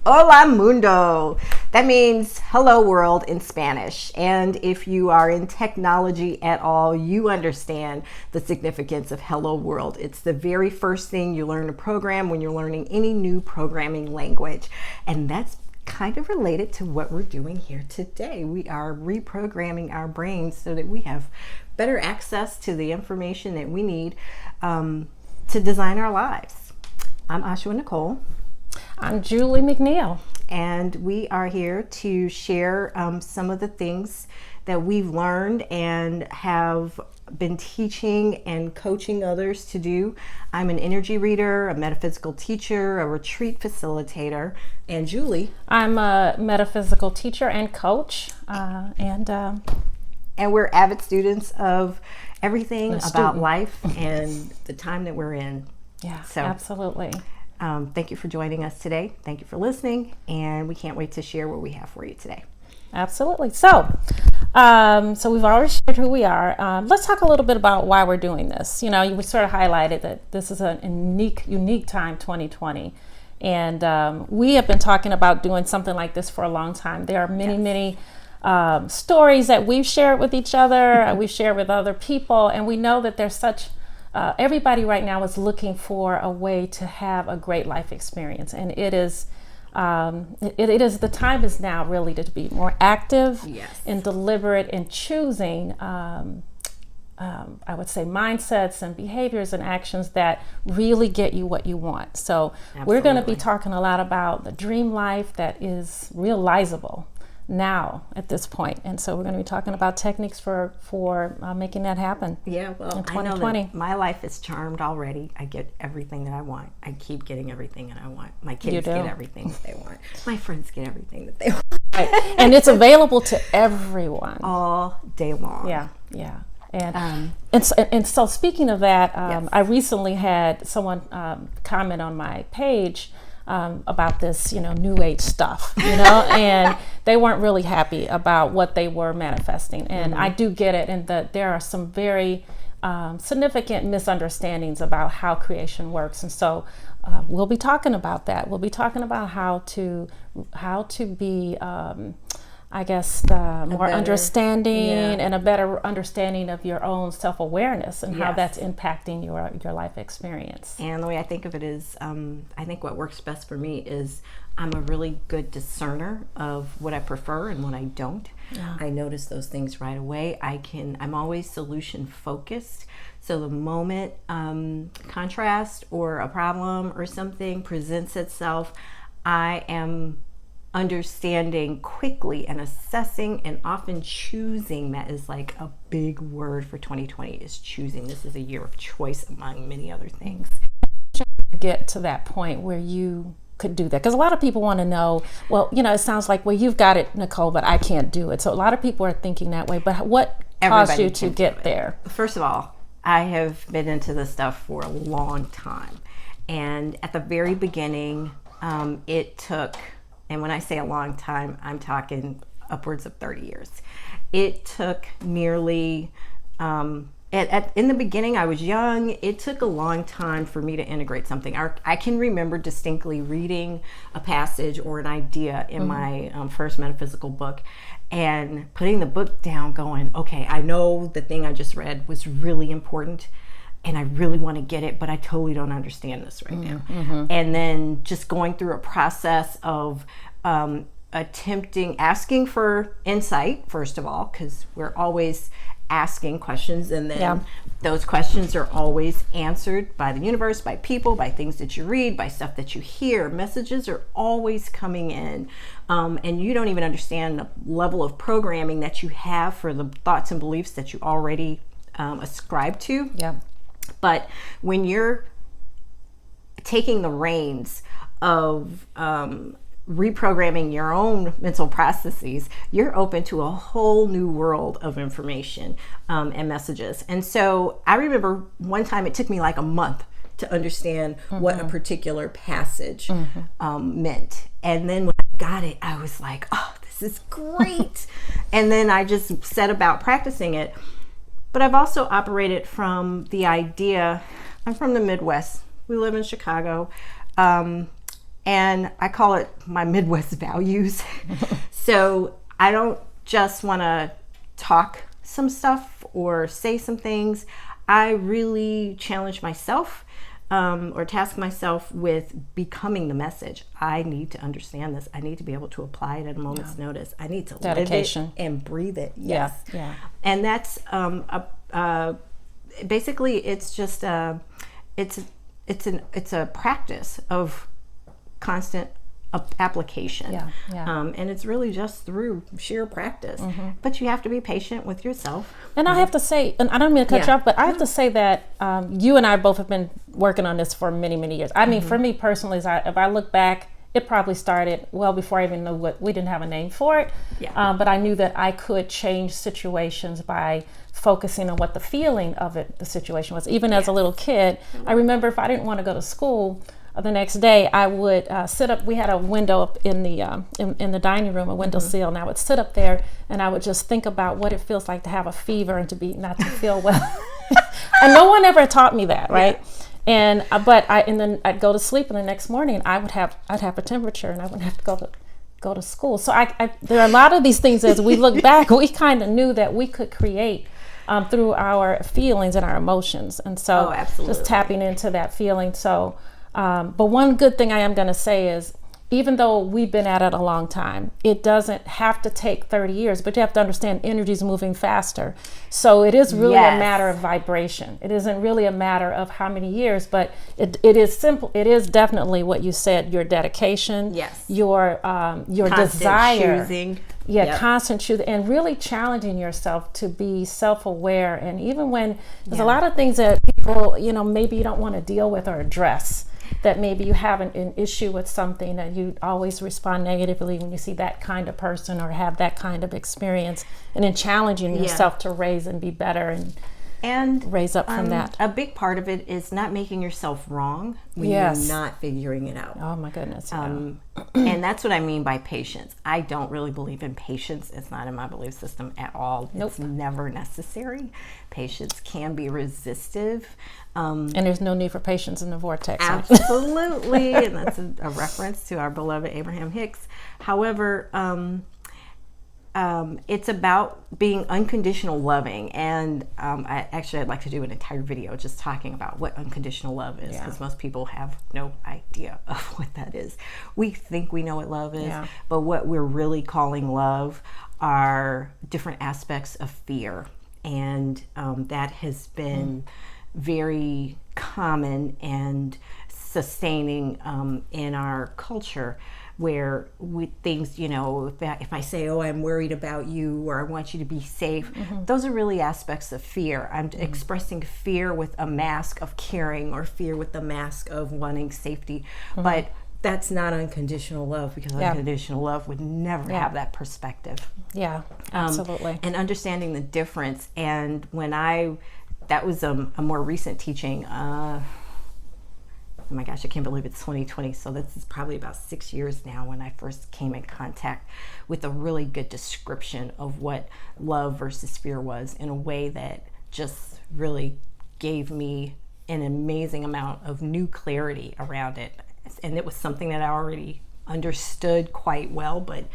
Hola mundo. That means hello world in Spanish. And if you are in technology at all, you understand the significance of hello world. It's the very first thing you learn to program when you're learning any new programming language. And that's kind of related to what we're doing here today. We are reprogramming our brains so that we have better access to the information that we need to design our lives. I'm Ashua Nicole. I'm Julie McNeil. And we are here to share some of the things that we've learned and have been teaching and coaching others to do. I'm an energy reader, a metaphysical teacher, a retreat facilitator, and Julie. I'm a metaphysical teacher and coach, and we're avid students of everything about life and the time that we're in. Yeah, so absolutely. Thank you for joining us today. Thank you for listening, and we can't wait to share what we have for you today. Absolutely. So we've already shared who we are. Let's talk a little bit about why we're doing this. You know, you sort of highlighted that this is a unique time, 2020. And we have been talking about doing something like this for a long time. There are many stories that we've shared with each other, we've shared with other people, and we know that there's such everybody right now is looking for a way to have a great life experience, and it is the time is now really to be more active and deliberate in choosing I would say mindsets and behaviors and actions that really get you what you want. So We're going to be talking a lot about the dream life that is realizable now at this point, and so we're going to be talking about techniques for making that happen. Yeah, well, in 2020. I know that my life is charmed already. I get everything that I want. I keep getting everything that I want. My kids get everything that they want. My friends get everything that they want. Right. And it's available to everyone all day long. Yeah. And so speaking of that, I recently had someone comment on my page about this, new age stuff, and they weren't really happy about what they were manifesting. And I do get it. And that there are some very significant misunderstandings about how creation works. And so we'll be talking about that. We'll be talking about how to be, more understanding and a better understanding of your own self-awareness and how that's impacting your life experience. And the way I think of it is, I think what works best for me is I'm a really good discerner of what I prefer and what I don't. Yeah. I notice those things right away. I'm always solution focused. So the moment contrast or a problem or something presents itself, I am understanding quickly and assessing and often choosing. That is like a big word for 2020 is choosing. This is a year of choice among many other things. Get to that point where you could do that, because a lot of people want to know, well, it sounds like, well, you've got it, Nicole, but I can't do it. So a lot of people are thinking that way, but what caused you to get there? First of all, I have been into this stuff for a long time, and at the very beginning it took, and when I say a long time, I'm talking upwards of 30 years. It took nearly, in the beginning, I was young. It took a long time for me to integrate something. I can remember distinctly reading a passage or an idea in my first metaphysical book and putting the book down going, okay, I know the thing I just read was really important and I really want to get it, but I totally don't understand this right now. And then just going through a process of asking for insight, first of all, because we're always asking questions, and then those questions are always answered by the universe, by people, by things that you read, by stuff that you hear. Messages are always coming in, and you don't even understand the level of programming that you have for the thoughts and beliefs that you already ascribe to. But when you're taking the reins of reprogramming your own mental processes, you're open to a whole new world of information and messages. And so I remember one time it took me like a month to understand what a particular passage meant. And then when I got it, I was like, oh, this is great. And then I just set about practicing it. But I've also operated from the idea, I'm from the Midwest. We live in Chicago. And I call it my Midwest values. So I don't just want to talk some stuff or say some things. I really challenge myself or task myself with becoming the message. I need to understand this. I need to be able to apply it at a moment's notice. I need to Dedication. live it and breathe it. Yes. Yeah. And that's basically it's just it's a practice of constant application. And it's really just through sheer practice. But you have to be patient with yourself. And I have to say, and I don't mean to cut you off, but I have to say that you and I both have been working on this for many, many years. I mean, for me personally, if I look back, it probably started well before I even knew we didn't have a name for it. But I knew that I could change situations by focusing on what the feeling of the situation was. Even as a little kid, I remember if I didn't want to go to school, the next day I would sit up. We had a window up in the dining room, a window sill, and I would sit up there and I would just think about what it feels like to have a fever and not to feel well. And no one ever taught me that, right? And then I'd go to sleep, and the next morning I'd have a temperature, and I wouldn't have to go to school. So there are a lot of these things as we look back, we kind of knew that we could create through our feelings and our emotions, and so just tapping into that feeling. So. But one good thing I am going to say is, even though we've been at it a long time, it doesn't have to take 30 years, but you have to understand energy is moving faster. So it is really a matter of vibration. It isn't really a matter of how many years, but it is simple. It is definitely what you said, your dedication, your constant desire. Choosing. Constant choosing, and really challenging yourself to be self-aware. And even when there's a lot of things that people, maybe you don't want to deal with or address, that maybe you have an issue with something and you always respond negatively when you see that kind of person or have that kind of experience, and then challenging yourself to raise and be better and raise up from that. A big part of it is not making yourself wrong when you're not figuring it out. Oh my goodness. And that's what I mean by patience. I don't really believe in patience. It's not in my belief system at all. Nope. It's never necessary. Patience can be resistive. And there's no need for patience in the vortex. Absolutely. And that's a reference to our beloved Abraham Hicks. However, it's about being unconditional loving, and I'd like to do an entire video just talking about what unconditional love is, because most people have no idea of what that is. We think we know what love is, but what we're really calling love are different aspects of fear, and that has been very common and sustaining in our culture, where with things, if I say, oh, I'm worried about you, or I want you to be safe, those are really aspects of fear. I'm expressing fear with a mask of caring, or fear with the mask of wanting safety. But that's not unconditional love, because unconditional love would never have that perspective. Absolutely. And understanding the difference. And that was a more recent teaching. Oh my gosh, I can't believe it's 2020. So this is probably about 6 years now, when I first came in contact with a really good description of what love versus fear was, in a way that just really gave me an amazing amount of new clarity around it. And it was something that I already understood quite well, but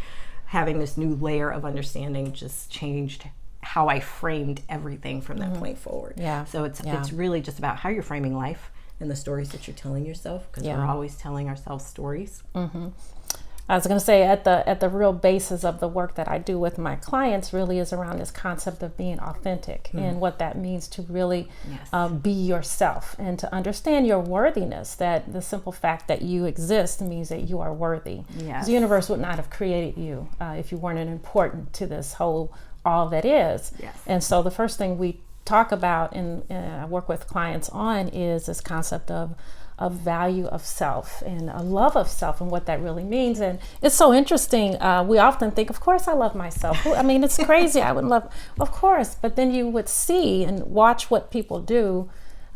having this new layer of understanding just changed how I framed everything from that point forward. So it's really just about how you're framing life and the stories that you're telling yourself, because we're always telling ourselves stories. I was going to say, at the real basis of the work that I do with my clients really is around this concept of being authentic, and what that means to really be yourself, and to understand your worthiness, that the simple fact that you exist means that you are worthy. The universe would not have created you if you weren't important to this whole all that is. And so the first thing we talk about and I work with clients on is this concept of value of self, and a love of self, and what that really means. And it's so interesting. We often think, of course I love myself. I mean, it's crazy. I would love, of course. But then you would see and watch what people do,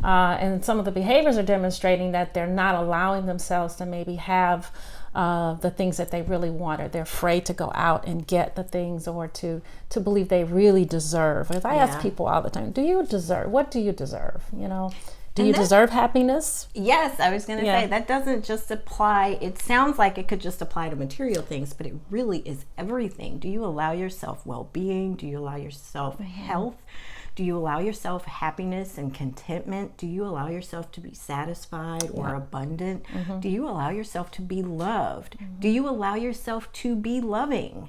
and some of the behaviors are demonstrating that they're not allowing themselves to maybe have the things that they really want, or they're afraid to go out and get the things, or to believe they really deserve. As I ask people all the time, what do you deserve? Do you deserve happiness? Yes, I was going to say that doesn't just apply. It sounds like it could just apply to material things, but it really is everything. Do you allow yourself well-being? Do you allow yourself health? Do you allow yourself happiness and contentment? Do you allow yourself to be satisfied or abundant? Do you allow yourself to be loved? Do you allow yourself to be loving?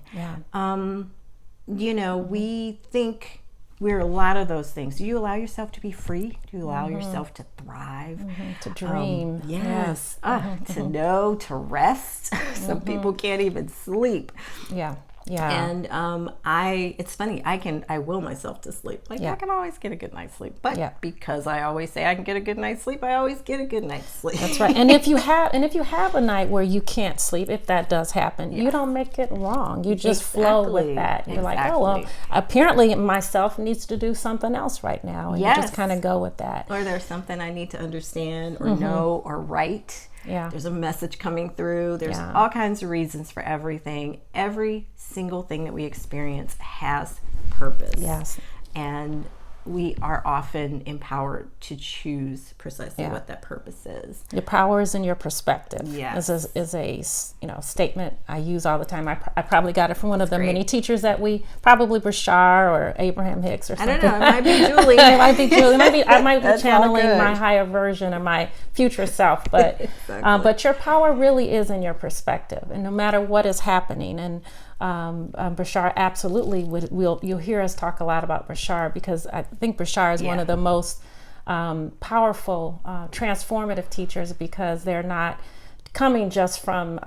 You know, we think we're a lot of those things. Do you allow yourself to be free? Do you allow yourself to thrive? To dream. Yes. To know, to rest. Some people can't even sleep. Yeah. And it's funny, I will myself to sleep. Like I can always get a good night's sleep. But because I always say I can get a good night's sleep, I always get a good night's sleep. That's right. And if you have a night where you can't sleep, if that does happen, you don't make it wrong. You just flow with that. You're like, oh well, apparently myself needs to do something else right now. And you just kind of go with that. Or there's something I need to understand or know or write. There's a message coming through. There's all kinds of reasons for everything. Every single thing that we experience has purpose. Yes. And we are often empowered to choose precisely what that purpose is. Your power is in your perspective. Yes. Is a statement I use all the time. I probably got it from one of the many teachers that we, probably Bashar or Abraham Hicks or something. I don't know. It might be Julie. It might be Julie. I might be channeling my higher version or my future self. But but your power really is in your perspective, and no matter what is happening. And Bashar absolutely you'll hear us talk a lot about Bashar, because I think Bashar is one of the most powerful, transformative teachers, because they're not coming just from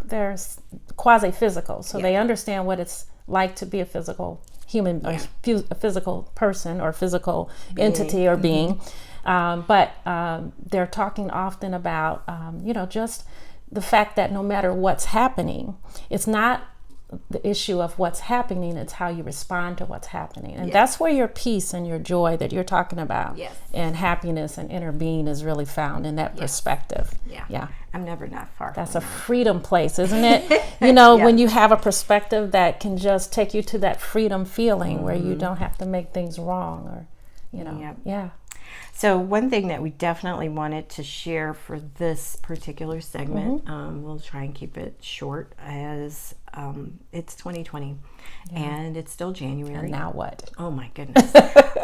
they're quasi-physical, so they understand what it's like to be a physical human, or a physical person or physical entity or being, but they're talking often about just the fact that no matter what's happening, it's not the issue of what's happening, it's how you respond to what's happening. And that's where your peace and your joy that you're talking about and happiness and inner being is really found, in that perspective. I'm never not far That's from a freedom place, isn't it? When you have a perspective that can just take you to that freedom feeling where you don't have to make things wrong, or So one thing that we definitely wanted to share for this particular segment, we'll try and keep it short, as it's 2020 and it's still January. And now what? Oh my goodness.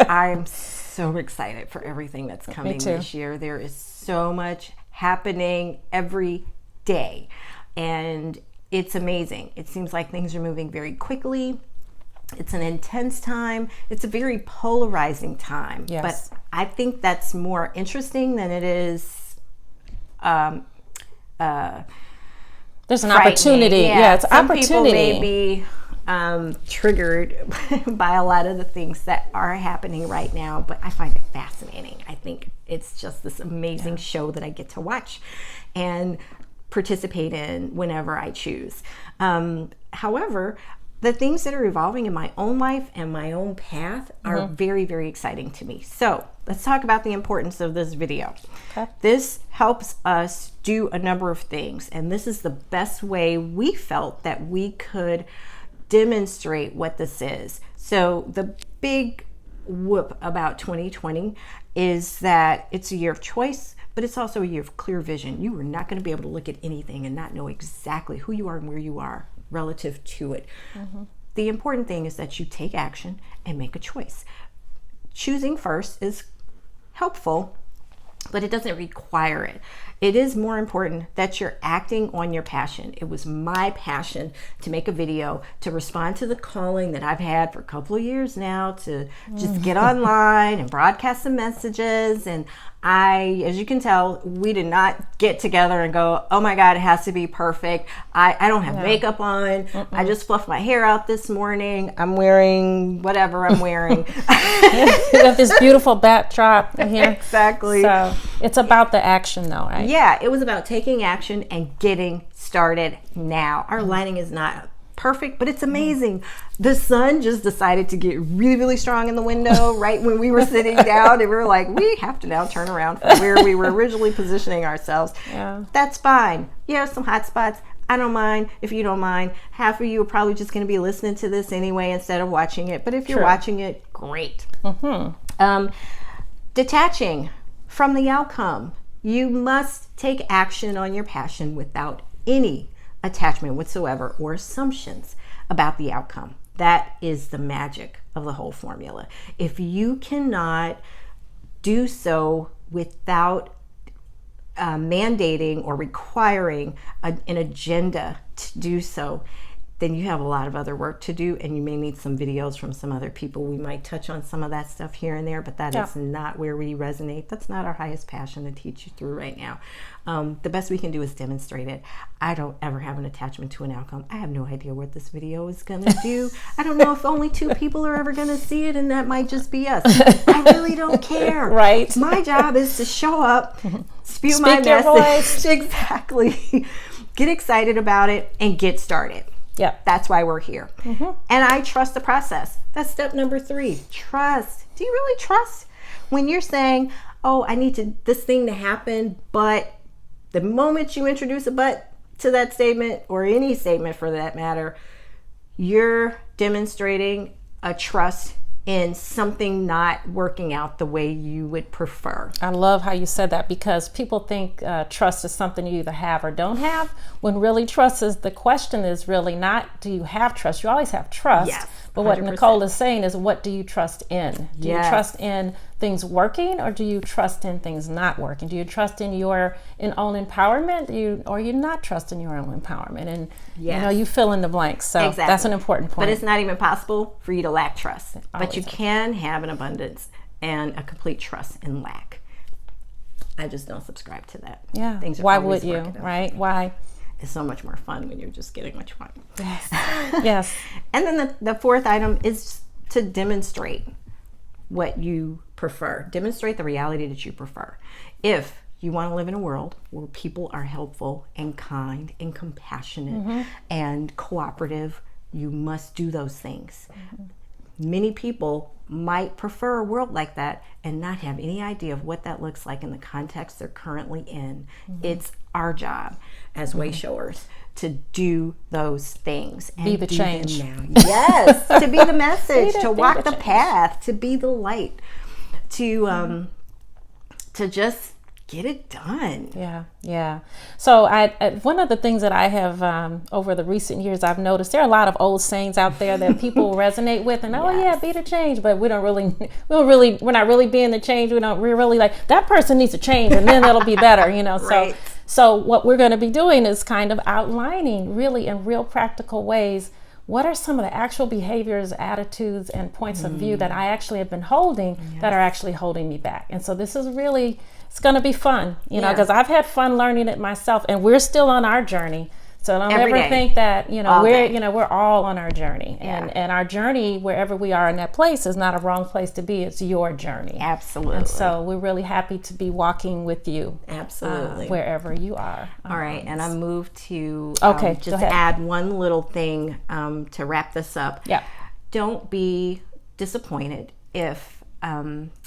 I'm so excited for everything that's coming this year. There is so much happening every day, and it's amazing. It seems like things are moving very quickly. It's an intense time. It's a very polarizing time. But I think that's more interesting than it is there's an opportunity. It's Some opportunity. People may be triggered by a lot of the things that are happening right now, but I find it fascinating. I think it's just this amazing show that I get to watch and participate in whenever I choose. However, the things that are evolving in my own life and my own path are very, very exciting to me. So let's talk about the importance of this video. This helps us do a number of things, and this is the best way we felt that we could demonstrate what this is. So the big whoop about 2020 is that it's a year of choice, but it's also a year of clear vision. You are not going to be able to look at anything and not know exactly who you are and where you are relative to it. The important thing is that you take action and make a choice. Choosing first is helpful, but it doesn't require it. It is more important that you're acting on your passion. It was my passion to make a video, to respond to the calling that I've had for a couple of years now, to just get online and broadcast some messages. And as you can tell, we did not get together and go, oh my God, it has to be perfect. I don't have makeup on. I just fluffed my hair out this morning. I'm wearing whatever I'm wearing. You have this beautiful backdrop here. Exactly. So it's about the action though, right? Yeah, it was about taking action and getting started now. Our lighting is not perfect, but it's amazing. The sun just decided to get really, really strong in the window right when we were sitting down, and we were like, we have to now turn around from where we were originally positioning ourselves. That's fine. Yeah, some hot spots. I don't mind if you don't mind. Half of you are probably just going to be listening to this anyway instead of watching it, but if you're watching it, great. Detaching from the outcome. You must take action on your passion without any attachment whatsoever or assumptions about the outcome. That is the magic of the whole formula. If you cannot do so without mandating or requiring an agenda to do so, then you have a lot of other work to do, and you may need some videos from some other people. We might touch on some of that stuff here and there, but that is not where we resonate. That's not our highest passion to teach you through right now. The best we can do is demonstrate it. I don't ever have an attachment to an outcome. I have no idea what this video is going to do. I don't know if only 2 people are ever going to see it, and that might just be us. I really don't care. Right. My job is to show up, spew Speak my your message. voice. Exactly. Get excited about it and get started. Yeah. That's why we're here. And I trust the process. That's step number 3. Trust. Do you really trust when you're saying, oh, I need this thing to happen, but the moment you introduce a but to that statement, or any statement for that matter, you're demonstrating a trust in something not working out the way you would prefer. I love how you said that, because people think trust is something you either have or don't have, when really trust is, the question is really not, do you have trust? You always have trust. Yes, but what 100%. Nicole is saying is, what do you trust in? Do you trust in things working, or do you trust in things not working? Do you trust in your own empowerment, or you not trust in your own empowerment? And you fill in the blanks. So that's an important point. But it's not even possible for you to lack trust. But you can have an abundance and a complete trust in lack. I just don't subscribe to that. Yeah. Things are Why always would you? working out. Right? Why? It's so much more fun when you're just getting what you want. Yes. Yes. And then the 4th item is to demonstrate what you prefer. Demonstrate the reality that you prefer. If you want to live in a world where people are helpful and kind and compassionate and cooperative, you must do those things. Many people might prefer a world like that and not have any idea of what that looks like in the context they're currently in. It's our job as way showers to do those things and be the change. Yes, to be the message, to walk the path, to be the light, to just get it done. Yeah. So one of the things that I have over the recent years, I've noticed there are a lot of old sayings out there that people resonate with, and be the change, but we're not really being the change. We're really like, that person needs to change, and then it'll be better, Right. So what we're going to be doing is kind of outlining really in real practical ways, what are some of the actual behaviors, attitudes, and points of view that I actually have been holding that are actually holding me back. And so this is really, it's going to be fun, because I've had fun learning it myself, and we're still on our journey. So don't Every ever day. think that, All we're all on our journey. Yeah. And our journey, wherever we are in that place, is not a wrong place to be. It's your journey. Absolutely. And so we're really happy to be walking with you. Absolutely. Wherever you are. All right, and I move to Okay, just go ahead. add one little thing to wrap this up. Yeah. Don't be disappointed if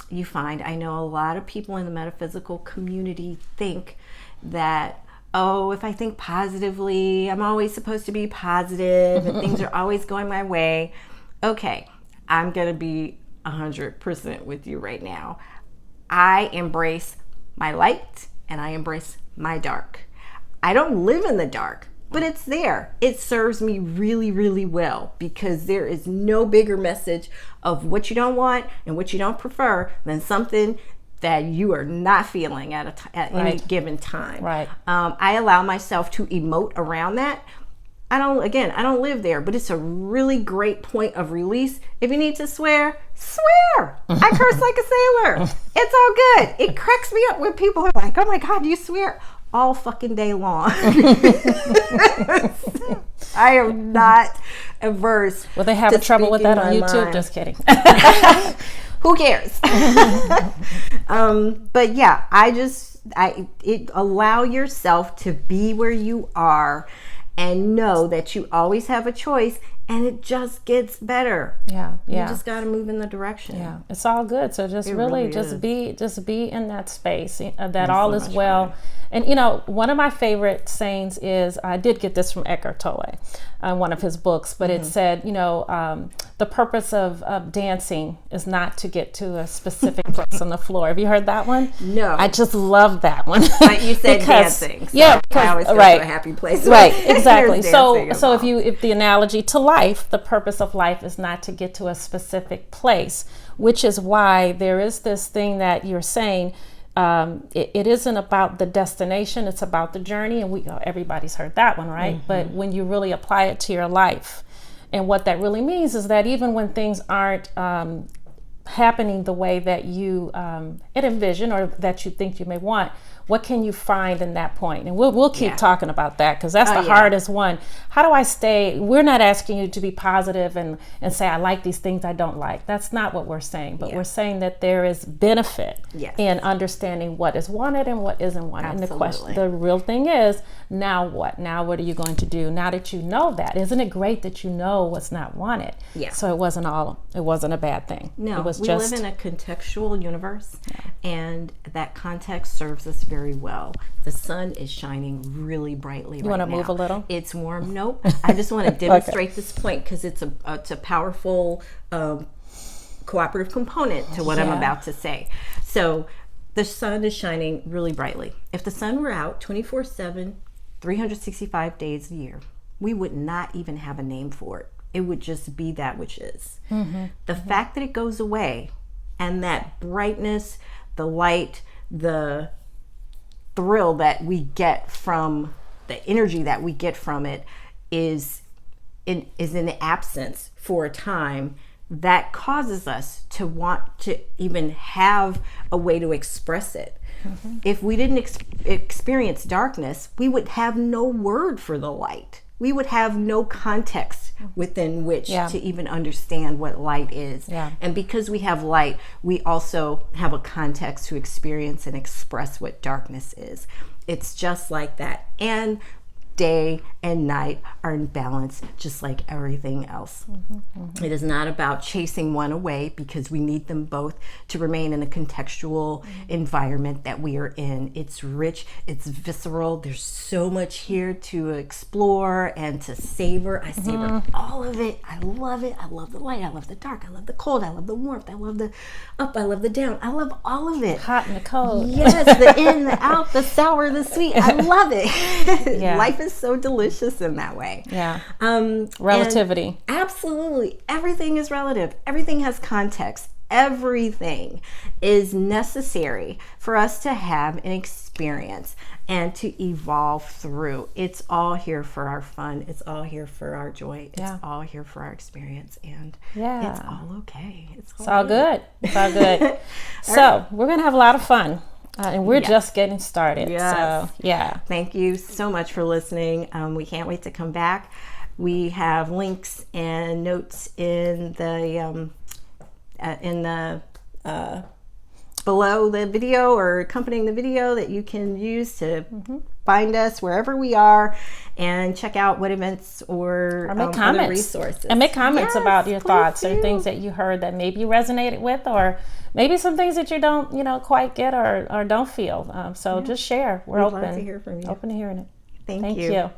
you find, I know a lot of people in the metaphysical community think that, oh, if I think positively, I'm always supposed to be positive and things are always going my way. Okay, I'm going to be 100% with you right now. I embrace my light and I embrace my dark. I don't live in the dark, but it's there. It serves me really, really well, because there is no bigger message of what you don't want and what you don't prefer than something that you are not feeling at any given time. Right. I allow myself to emote around that. I don't live there, but it's a really great point of release. If you need to swear, swear. I curse like a sailor. It's all good. It cracks me up when people are like, oh my God, you swear all fucking day long. I am not averse. Will they have trouble with that on YouTube? Mind. Just kidding. Who cares? But yeah, allow yourself to be where you are and know that you always have a choice and it just gets better. Yeah. You just got to move in the direction. Yeah, it's all good. So just really just be in that space that all is well. Fun. And you know, one of my favorite sayings is, I did get this from Eckhart Tolle, one of his books, but it said, you know, the purpose of dancing is not to get to a specific place on the floor. Have you heard that one? No. I just love that one. But you said dancing. So yeah, I always go to a happy place. Right, exactly. So if the analogy to life, the purpose of life is not to get to a specific place, which is why there is this thing that you're saying. It isn't about the destination, it's about the journey, and everybody's heard that one, right? Mm-hmm. But when you really apply it to your life, and what that really means is that even when things aren't happening the way that you envision or that you think you may want, what can you find in that point? And we'll keep talking about that, because that's the hardest one. How do I stay? We're not asking you to be positive and say, I like these things I don't like. That's not what we're saying. But we're saying that there is benefit in understanding what is wanted and what isn't wanted. Absolutely. And the real thing is, now what? Now what are you going to do? Now that you know that, isn't it great that you know what's not wanted? Yeah. So it wasn't a bad thing. No, it was we live in a contextual universe, and that context serves us very well. The sun is shining really brightly right now. You want to move a little? It's warm. Nope. I just want to demonstrate this point, because it's a powerful cooperative component to what I'm about to say. So the sun is shining really brightly. If the sun were out 24/7, 365 days a year, we would not even have a name for it. It would just be that which is. Mm-hmm. The fact that it goes away, and that brightness, the light, the thrill that we get from the energy that we get from it is in absence for a time, that causes us to want to even have a way to express it. Mm-hmm. If we didn't experience darkness, we would have no word for the light. We would have no context within which to even understand what light is. Yeah. And because we have light, we also have a context to experience and express what darkness is. It's just like that. And day and night are in balance, just like everything else. Mm-hmm, mm-hmm. It is not about chasing one away, because we need them both to remain in a contextual environment that we are in. It's rich, it's visceral. There's so much here to explore and to savor. I savor all of it. I love it. I love the light. I love the dark. I love the cold. I love the warmth. I love the up. I love the down. I love all of it. Hot and the cold. Yes, the in, the out, the sour, the sweet. I love it. Life is so delicious in that way. Yeah. Relativity. Absolutely. Everything is relative. Everything has context. Everything is necessary for us to have an experience and to evolve through. It's all here for our fun. It's all here for our joy. It's all here for our experience. And it's all okay. It's all good. It's all good. So we're going to have a lot of fun. And we're just getting started. Yes. So, Thank you so much for listening. We can't wait to come back. We have links and notes in the below the video or accompanying the video that you can use to find us wherever we are, and check out what events or make comments. Other resources. And make comments about your thoughts or things that you heard that maybe you resonated with, or maybe some things that you don't, quite get or don't feel. So just share. We're open. We'd love to hear from you. Open to hearing it. Thank you.